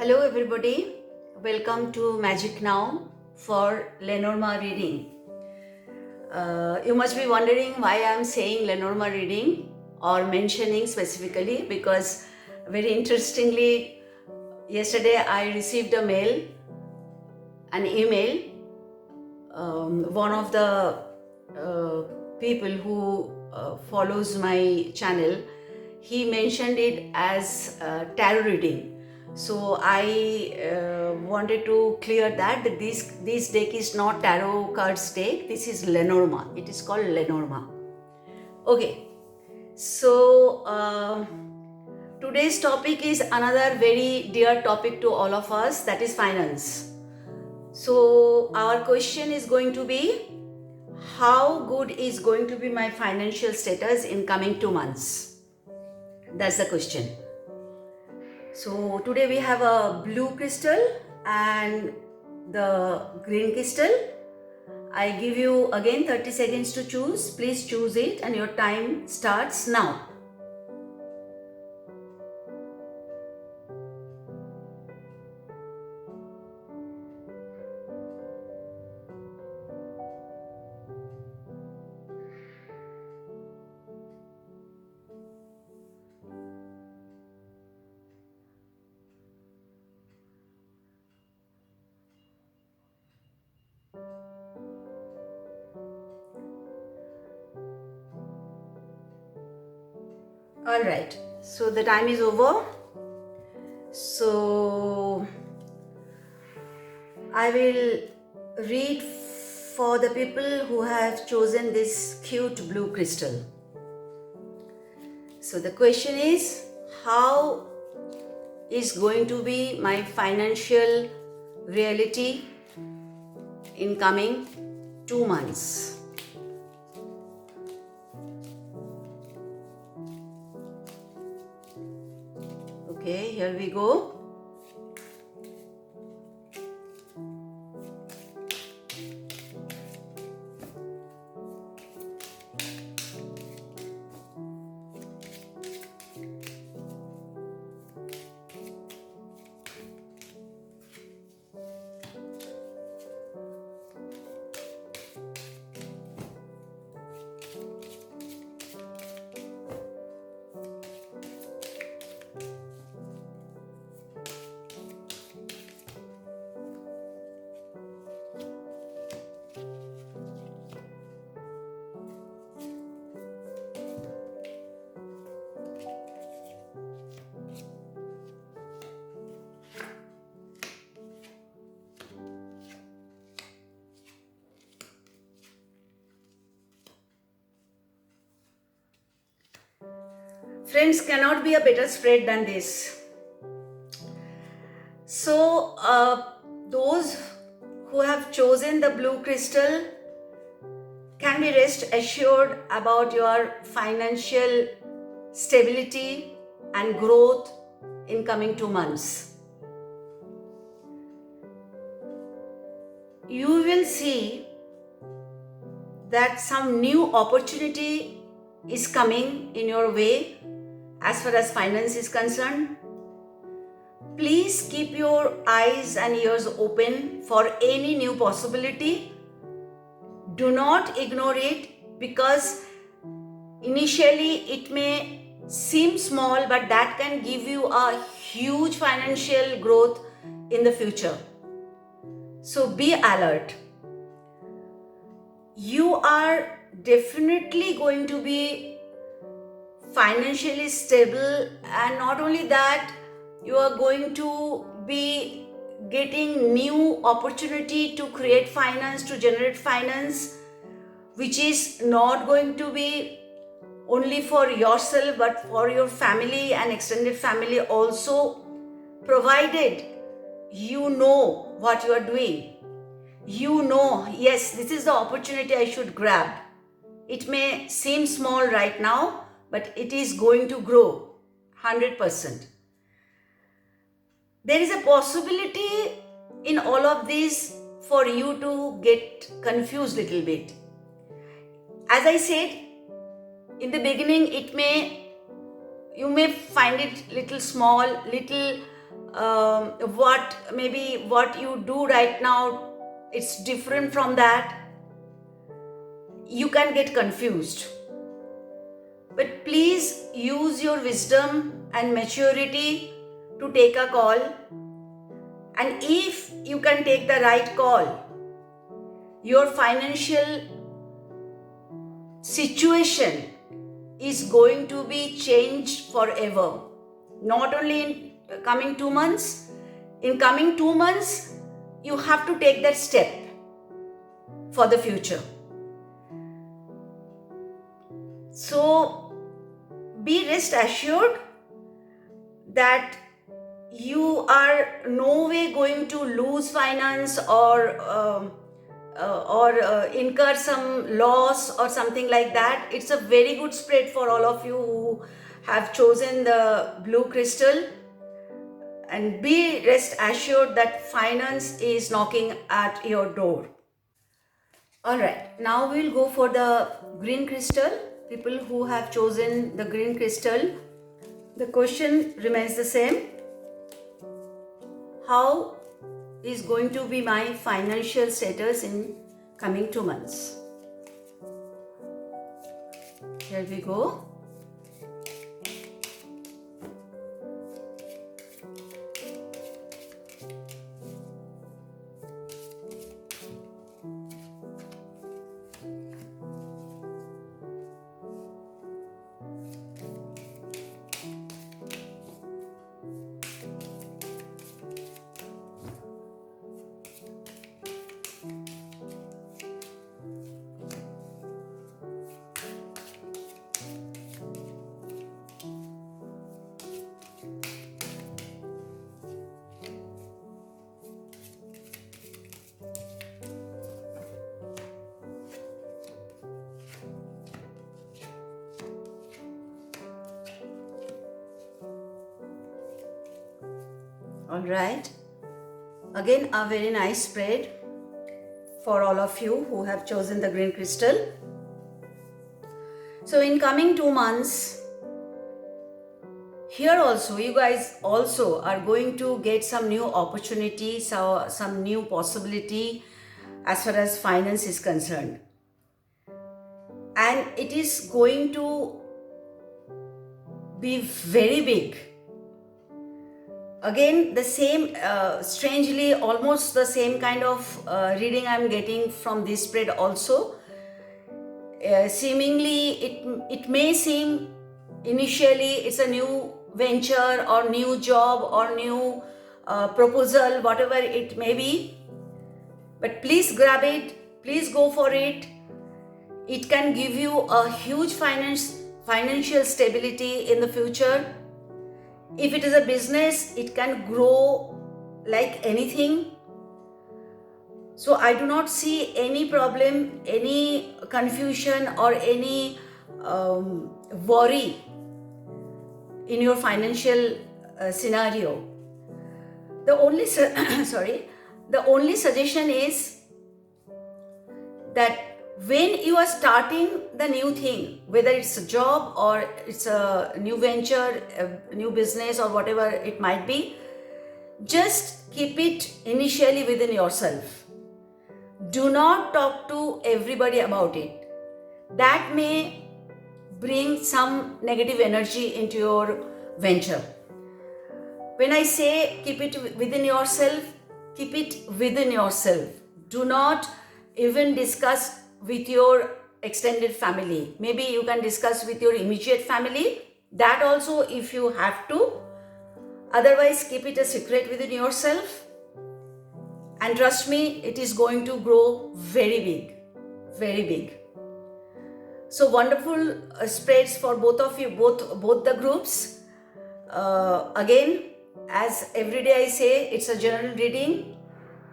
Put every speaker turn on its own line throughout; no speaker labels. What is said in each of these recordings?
Hello everybody, welcome to Magic Now for Lenormand reading. You must be wondering why I am saying Lenormand reading or mentioning specifically, because very interestingly yesterday I received an email. One of the people who follows my channel, he mentioned it as tarot reading. So I wanted to clear that this deck is not tarot cards deck. This is Lenormand. It is called Lenormand. Okay, so today's topic is another very dear topic to all of us, that is finance. So our question is going to be, how good is going to be my financial status in coming 2 months? That's the question. So today we have a blue crystal and the green crystal. I give you again 30 seconds to choose. Please choose it and your time starts now. All right, so the time is over. So I will read for the people who have chosen this cute blue crystal. So the question is, how is going to be my financial reality in coming 2 months? Okay, here we go. Friends, cannot be a better spread than this. So, those who have chosen the blue crystal can be rest assured about your financial stability and growth in coming 2 months. You will see that some new opportunity is coming in your way as far as finance is concerned. Please keep your eyes and ears open for any new possibility. Do not ignore it, because initially it may seem small, but that can give you a huge financial growth in the future. So be alert. You are definitely going to be financially stable, and not only that, you are going to be getting new opportunity to create finance, to generate finance, which is not going to be only for yourself but for your family and extended family also, provided you know what you are doing. You know, yes, this is the opportunity I should grab. It may seem small right now, but it is going to grow 100%. There is a possibility in all of this for you to get confused a little bit. As I said in the beginning, you may find it little small, little what you do right now, it's different from that. You can get confused. But please use your wisdom and maturity to take a call. And if you can take the right call, your financial situation is going to be changed forever. Not only in coming 2 months, in coming 2 months, you have to take that step for the future. So be rest assured that you are no way going to lose finance or incur some loss or something like that. It's a very good spread for all of you who have chosen the blue crystal, and be rest assured that finance is knocking at your door. All right, now we'll go for the green crystal. People who have chosen the green crystal, the question remains the same. How is going to be my financial status in coming 2 months? Here we go. All right, again a very nice spread for all of you who have chosen the green crystal. So in coming 2 months, here also you guys also are going to get some new opportunities, some new possibility as far as finance is concerned, and it is going to be very big. Again, the same, strangely, almost the same kind of reading I'm getting from this spread also. Seemingly, it may seem initially it's a new venture or new job or new proposal, whatever it may be. But please grab it, please go for it. It can give you a huge financial stability in the future. If it is a business, it can grow like anything. So I do not see any problem, any confusion or any worry in your financial scenario. The only the only suggestion is that when you are starting the new thing, whether it's a job or it's a new venture, a new business or whatever it might be, just keep it initially within yourself. Do not talk to everybody about it. That may bring some negative energy into your venture. When I say keep it within yourself, keep it within yourself. Do not even discuss with your extended family. Maybe you can discuss with your immediate family, that also if you have to. Otherwise, keep it a secret within yourself, and trust me, it is going to grow very big, very big. So wonderful spreads for both of you, both the groups. Again, as every day I say, it's a general reading.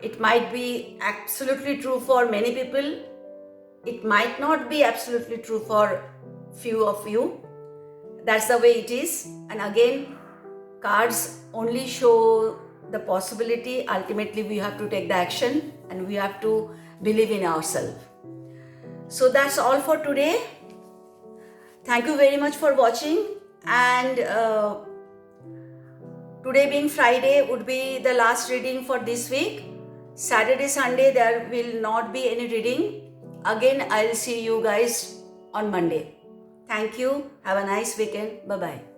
It might be absolutely true for many people. It might not be absolutely true for few of you. That's the way it is. And again, cards only show the possibility. Ultimately, we have to take the action and we have to believe in ourselves. So that's all for today. Thank you very much for watching, and Today being Friday would be the last reading for this week. Saturday, Sunday there will not be any reading. Again, I'll see you guys on Monday. Thank you. Have a nice weekend. Bye-bye.